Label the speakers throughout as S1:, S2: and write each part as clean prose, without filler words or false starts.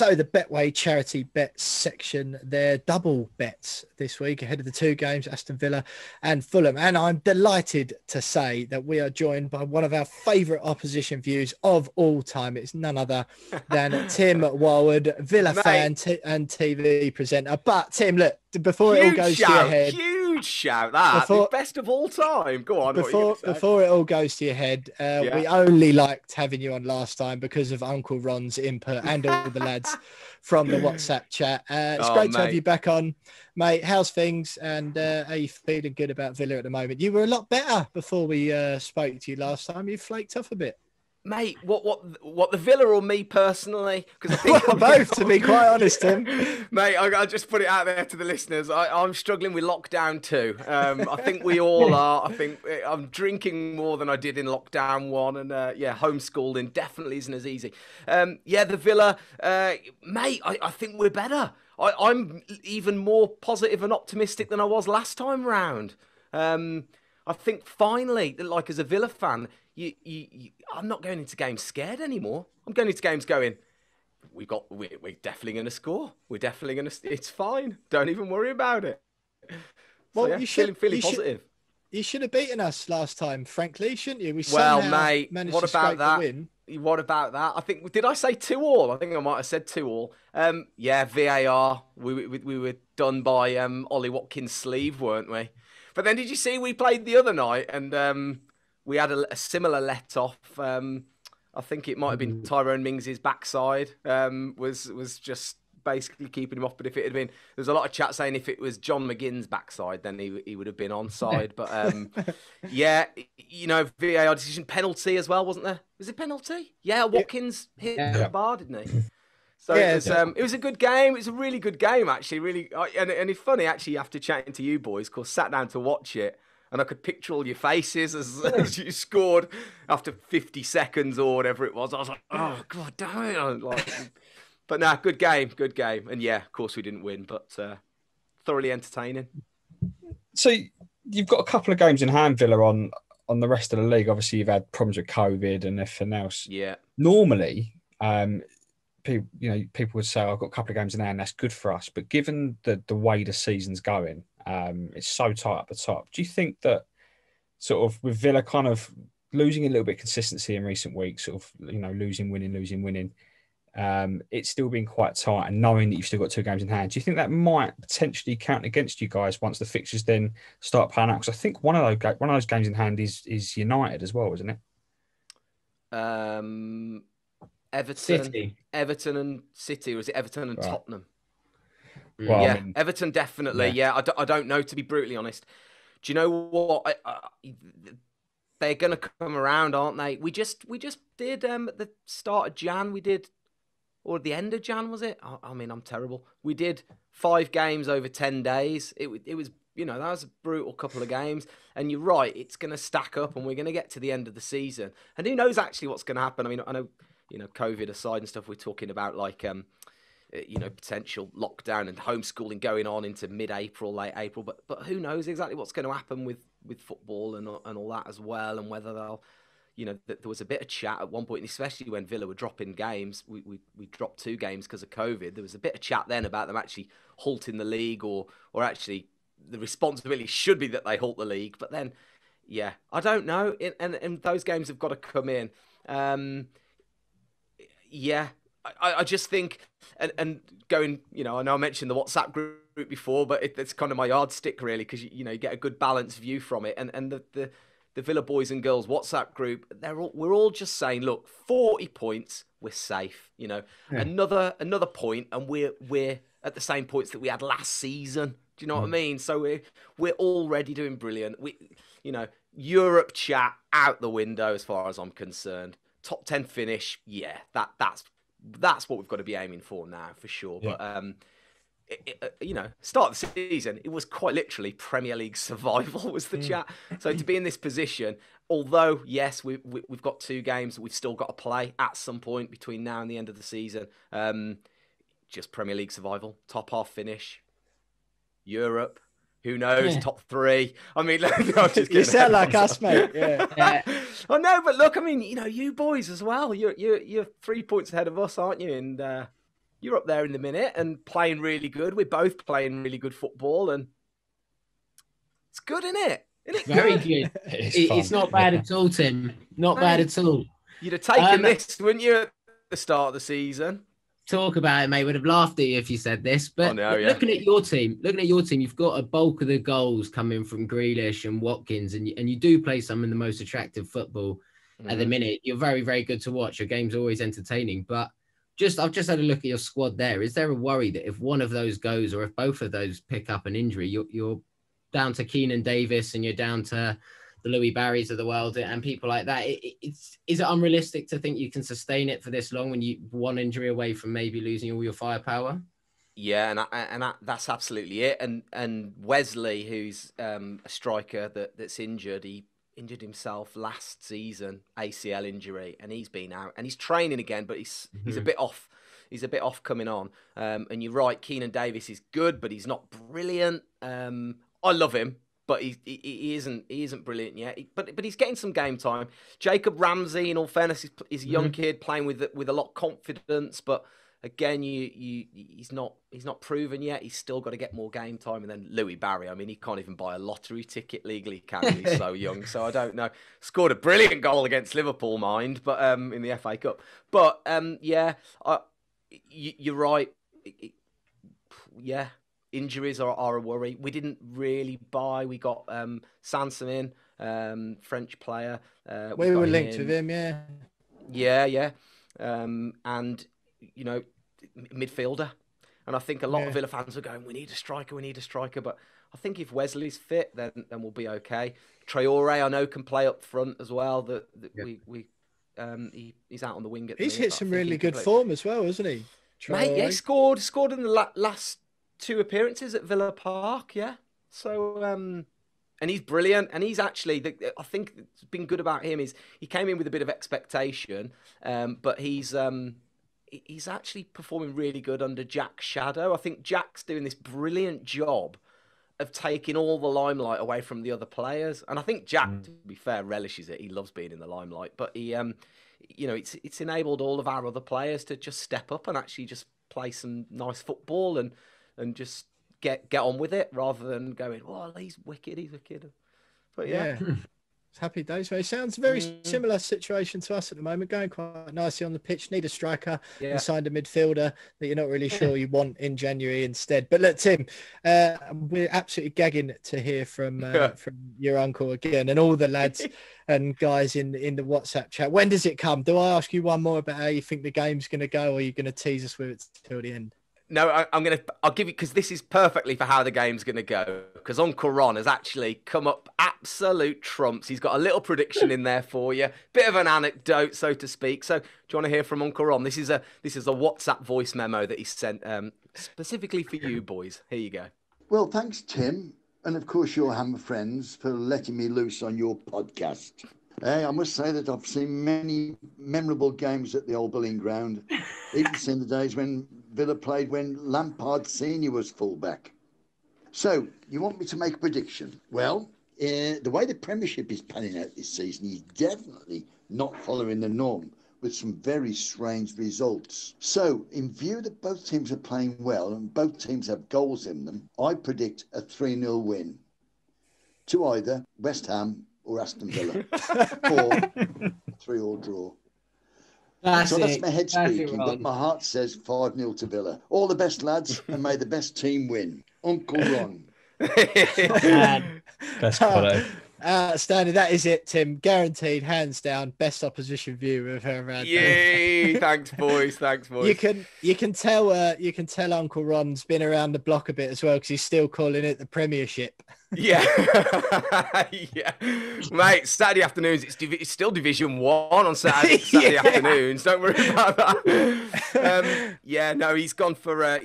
S1: So the Betway charity bet section, their double bets this week ahead of the two games, Aston Villa and Fulham. And I'm delighted to say that we are joined by one of our favourite opposition views of all time. It's none other than Tim Warwood, Villa fan and TV presenter. But Tim, look, before it all goes to your head.
S2: Huge shout, that. The best of all time. Go on.
S1: Before it all goes to your head, we only liked having you on last time because of Uncle Ron's input and all the lads from the WhatsApp chat. It's great to have you back on, mate. How's things? And are you feeling good about Villa at the moment? You were a lot better before we spoke to you last time. You flaked off a bit.
S2: Mate, what the Villa or me personally? Because I think
S1: both, to be quite honest, Tim.
S2: Mate, I'll just put it out there to the listeners. I'm struggling with lockdown too. I think we all are. I think I'm drinking more than I did in lockdown 1, and homeschooling definitely isn't as easy. The Villa, mate, I think we're better. I'm even more positive and optimistic than I was last time round. I think finally, like as a Villa fan, I'm not going into games scared anymore. I'm going into games going, we're definitely going to score. We're definitely going to. It's fine. Don't even worry about it.
S1: Well,
S2: you should feeling positive.
S1: You should have beaten us last time, frankly, shouldn't you?
S2: Mate, what about that? What about that? I think, did I say 2-2? I think I might have said 2-2. VAR. We were done by Ollie Watkins' sleeve, weren't we? But then did you see we played the other night and we had a similar let-off. I think it might have been Tyrone Mings' backside was just basically keeping him off. But if it had been, there's a lot of chat saying if it was John McGinn's backside, then he would have been onside. But VAR decision, penalty as well, wasn't there? Was it penalty? Yeah, Watkins hit the bar, didn't he? So it was a good game. It was a really good game, actually. Really, and it's funny actually after chatting to you boys, of course, sat down to watch it. And I could picture all your faces as you scored after 50 seconds or whatever it was. I was like, oh, God damn it. But no, good game. And yeah, of course we didn't win, but thoroughly entertaining.
S3: So you've got a couple of games in hand, Villa, on the rest of the league. Obviously, you've had problems with COVID and everything else.
S2: Yeah.
S3: Normally, people would say, I've got a couple of games in hand, that's good for us. But given the way the season's going, it's so tight up the top. Do you think that sort of with Villa kind of losing a little bit of consistency in recent weeks, sort of, losing, winning, it's still been quite tight, and knowing that you've still got 2 games in hand, do you think that might potentially count against you guys once the fixtures then start playing out? Because I think one of those games in hand is United as well, isn't it?
S2: Everton and City, or is it Everton and Tottenham?
S3: Well,
S2: Everton definitely. Yeah, I don't know, to be brutally honest. Do you know what? They're going to come around, aren't they? We just did at the start of Jan. We did, or the end of Jan, was it? I mean, I'm terrible. We did 5 games over 10 days. It was, that was a brutal couple of games. And you're right, it's going to stack up, and we're going to get to the end of the season. And who knows actually what's going to happen? I mean, I know, COVID aside and stuff, we're talking about like potential lockdown and homeschooling going on into mid-April, late April. But who knows exactly what's going to happen with football and all that as well, and whether they'll, there was a bit of chat at one point, especially when Villa were dropping games. We dropped 2 games because of COVID. There was a bit of chat then about them actually halting the league, or actually the responsibility should be that they halt the league. But then, I don't know. And those games have got to come in. I just think, and going, I know I mentioned the WhatsApp group before, but it's kind of my yardstick really, because you get a good balanced view from it. And the Villa boys and girls WhatsApp group, we're all just saying, look, 40 points, we're safe. Another point, and we're at the same points that we had last season. Do you know what I mean? So we're already doing brilliant. Europe chat out the window as far as I'm concerned. Top 10 finish, that's what we've got to be aiming for now, for sure. Yeah. But, start of the season, it was quite literally Premier League survival was the chat. So to be in this position, although, yes, we've got 2 games that we've still got to play at some point between now and the end of the season, just Premier League survival, top half finish, Europe. Who knows? Top 3. I mean,
S1: you sound like us, mate. Yeah.
S2: I know, but look, I mean, you boys as well. You're 3 points ahead of us, aren't you? And you're up there in the minute and playing really good. We're both playing really good football, and it's good, isn't it?
S4: Very good. It's not bad at all, Tim. Not bad at all.
S2: You'd have taken this, wouldn't you, at the start of the season?
S4: Talk about it, mate. Would have laughed at you if you said this. But looking at your team, you've got a bulk of the goals coming from Grealish and Watkins, and you do play some of the most attractive football at the minute. You're very, very good to watch. Your game's always entertaining. But I've just had a look at your squad there. Is there a worry that if one of those goes, or if both of those pick up an injury, you're down to Keenan Davis and you're down to the Louis Barrys of the world and people like that? Is it unrealistic to think you can sustain it for this long when you one injury away from maybe losing all your firepower?
S2: Yeah, and that's absolutely it. And Wesley, who's a striker that's injured, he injured himself last season, ACL injury, and he's been out and he's training again, but he's a bit off. He's a bit off coming on. And you're right, Keenan Davis is good, but he's not brilliant. I love him, but he isn't brilliant yet. But he's getting some game time. Jacob Ramsey, in all fairness, is a young kid playing with a lot of confidence. But again, he's not proven yet. He's still got to get more game time. And then Louis Barry, I mean, he can't even buy a lottery ticket legally, can he? He's so young. So I don't know. Scored a brilliant goal against Liverpool, mind, but in the FA Cup. But you're right. Yeah. Injuries are a worry. We didn't really buy. We got Sanson in, French player.
S1: We were linked with him, yeah.
S2: Yeah. And, midfielder. And I think a lot of Villa fans are going, we need a striker. But I think if Wesley's fit, then we'll be okay. Traore, I know, can play up front as well. He's out on the wing at the
S1: He's
S2: minute,
S1: hit some really good form as well, hasn't he? Traore.
S2: Mate, yeah, he scored in the last 2 appearances at Villa Park, yeah. So, and he's brilliant. And he's actually, I think what's been good about him is he came in with a bit of expectation, but he's actually performing really good under Jack's shadow. I think Jack's doing this brilliant job of taking all the limelight away from the other players. And I think Jack, to be fair, relishes it. He loves being in the limelight. But he, it's enabled all of our other players to just step up and actually just play some nice football and just get on with it rather than going, oh, he's wicked. But yeah.
S1: It's happy days. It sounds a very similar situation to us at the moment, going quite nicely on the pitch. Need a striker and signed a midfielder that you're not really sure you want in January instead. But look, Tim, we're absolutely gagging to hear from your uncle again and all the lads and guys in the WhatsApp chat. When does it come? Do I ask you one more about how you think the game's going to go, or are you going to tease us with it till the end?
S2: No, I'll give you, because this is perfectly for how the game's going to go. Because Uncle Ron has actually come up absolute trumps. He's got a little prediction in there for you, bit of an anecdote, so to speak. So, do you want to hear from Uncle Ron? This is a WhatsApp voice memo that he sent specifically for you boys. Here you go.
S5: Well, thanks, Tim, and of course your Hammer friends for letting me loose on your podcast. I must say that I've seen many memorable games at the Old Billing Ground, even seen the days when Villa played when Lampard Senior was fullback. So, you want me to make a prediction? Well, the way the Premiership is panning out this season is definitely not following the norm, with some very strange results. So, in view that both teams are playing well and both teams have goals in them, I predict a 3-0 win to either West Ham or Aston Villa, or 3-3 draw. That's my head speaking, but my heart says 5-0 to Villa. All the best, lads, and may the best team win. Uncle Ron.
S3: Best follow.
S1: Outstanding. That is it, Tim. Guaranteed, hands down, best opposition view we've ever had.
S2: Yay! Thanks, boys.
S1: You can tell Uncle Ron's been around the block a bit as well, because he's still calling it the Premiership.
S2: Yeah, yeah, mate. Saturday afternoons, it's still Division 1 on Saturday afternoons. Don't worry about that. He's gone for I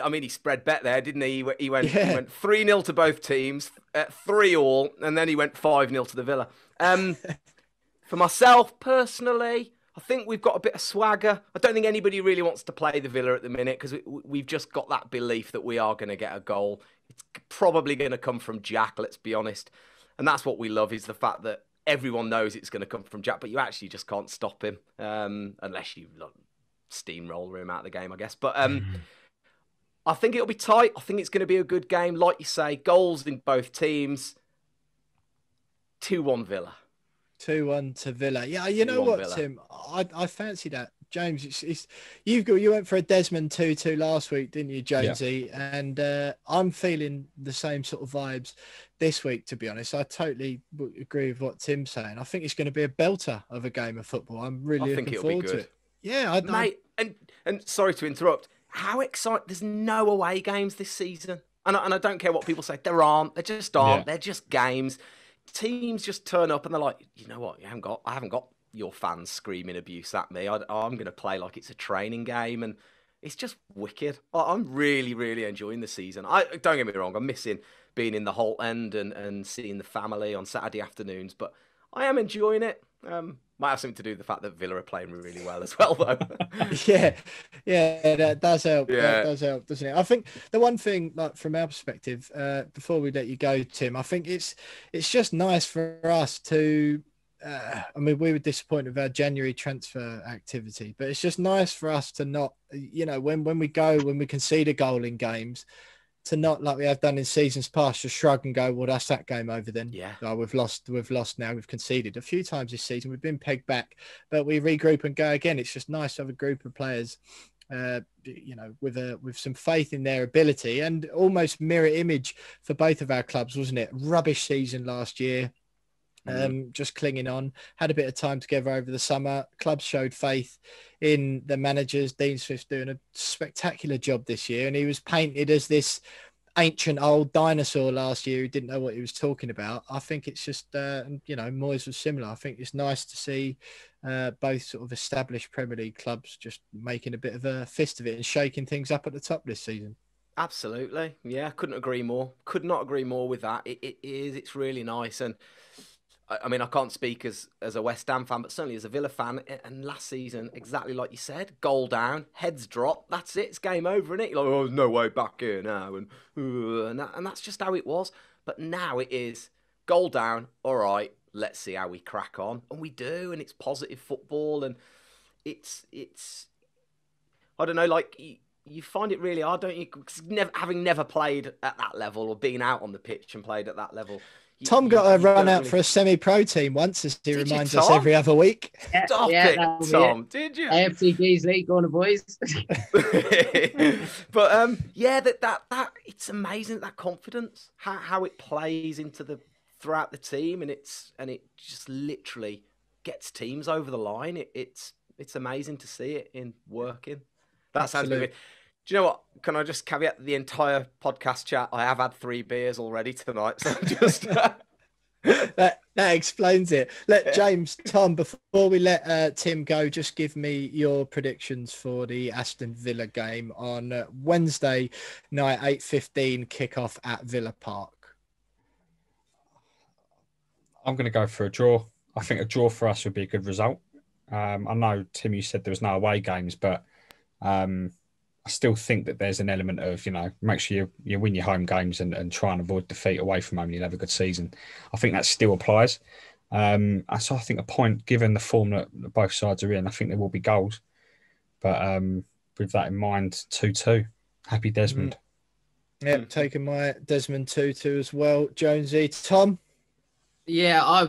S2: mean, he spread bet there, didn't he? He went 3-0 to both teams, 3-3, and then he went 5-0 to the Villa. For myself personally, I think we've got a bit of swagger. I don't think anybody really wants to play the Villa at the minute, because we've just got that belief that we are going to get a goal. It's probably going to come from Jack, let's be honest. And that's what we love, is the fact that everyone knows it's going to come from Jack, but you actually just can't stop him unless you steamroller him out of the game, I guess. But I think it'll be tight. I think it's going to be a good game. Like you say, goals in both teams. 2-1 Villa.
S1: 2-1 to Villa. Yeah, you know what, Villa. Tim? I fancy that. James, you went for a Desmond 2-2 last week, didn't you, Jonesy? Yeah. And I'm feeling the same sort of vibes this week, to be honest. I totally agree with what Tim's saying. I think it's going to be a belter of a game of football. I'm really looking forward to it. Yeah,
S2: mate. And sorry to interrupt. How exciting! There's no away games this season, and I don't care what people say. There aren't. There just aren't. Yeah. They're just games. Teams just turn up and they're like, you know what? I haven't got your fans screaming abuse at me. I'm going to play like it's a training game, and it's just wicked. I'm really, really enjoying the season. Don't get me wrong. I'm missing being in the Holt End and seeing the family on Saturday afternoons, but I am enjoying it. Might have something to do with the fact that Villa are playing really well as well, though.
S1: yeah, that does help. Yeah. That does help, doesn't it? I think the one thing, like from our perspective, before we let you go, Tim, I think it's just nice for us to. I mean, we were disappointed with our January transfer activity, but it's just nice for us to not, when we concede a goal in games, to not, like we have done in seasons past, just shrug and go, well, that's that game over then.
S2: Yeah.
S1: We've lost now. We've conceded a few times this season. We've been pegged back, but we regroup and go again. It's just nice to have a group of players, with some faith in their ability, and almost mirror image for both of our clubs, wasn't it? Rubbish season last year. Just clinging on, had a bit of time together over the summer. Clubs showed faith in the managers. Dean Smith's doing a spectacular job this year, and he was painted as this ancient old dinosaur last year who didn't know what he was talking about. I think it's just, Moyes was similar. I think it's nice to see both sort of established Premier League clubs just making a bit of a fist of it and shaking things up at the top this season.
S2: Absolutely. Yeah, couldn't agree more. Could not agree more with that. It's really nice. And I mean, I can't speak as a West Ham fan, but certainly as a Villa fan. And last season, exactly like you said, goal down, heads drop. That's it. It's game over, isn't it? You're like, oh, there's no way back here now. And that's just how it was. But now it is goal down. All right, let's see how we crack on. And we do. And it's positive football. And it's I don't know, like you find it really hard, don't you? Having never played at that level or been out on the pitch and played at that level.
S1: Tom got a run out for a semi-pro team once, as he reminds us every other week.
S2: Stop it, Tom. Did you?
S4: AFC Keys League, go on, boys.
S2: But that it's amazing, that confidence, how it plays into throughout the team, and it just literally gets teams over the line. It's amazing to see it in working. That sounds good. Do you know what? Can I just caveat the entire podcast chat? I have had 3 beers already tonight, so just
S1: that explains it. Let James, Tom, before we let Tim go, just give me your predictions for the Aston Villa game on Wednesday night, 8:15 kickoff at Villa Park.
S3: I'm going to go for a draw. I think a draw for us would be a good result. I know, Tim, you said there was no away games, but I still think that there's an element of, make sure you win your home games and try and avoid defeat away from home. You'll have a good season. I think that still applies. So I think a point, given the form that both sides are in, I think there will be goals. But with that in mind, 2-2. Happy Desmond.
S1: Yep, taking my Desmond 2-2 as well. Jonesy, Tom?
S4: Yeah,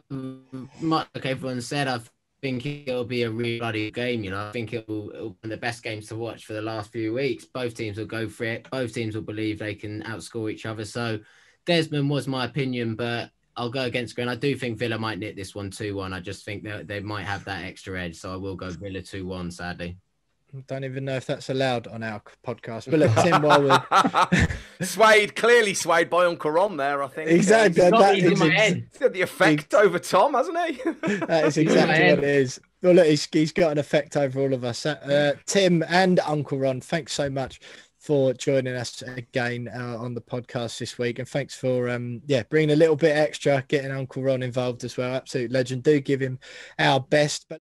S4: much like everyone said, I think it'll be a really bloody game. I think it'll be the best games to watch for the last few weeks. Both teams will go for it. Both teams will believe they can outscore each other. So Desmond was my opinion, but I'll go against Green. I do think Villa might nip this one 2-1. I just think they might have that extra edge. So I will go Villa 2-1, sadly.
S1: I don't even know if that's allowed on our podcast. But look, Tim Warwood.
S2: Clearly swayed by Uncle Ron there, I think.
S1: Exactly.
S2: He's got the effect over Tom, hasn't he?
S1: That is exactly what it is. Well, look, he's got an effect over all of us. Tim and Uncle Ron, thanks so much for joining us again on the podcast this week. And thanks for, bringing a little bit extra, getting Uncle Ron involved as well. Absolute legend. Do give him our best. But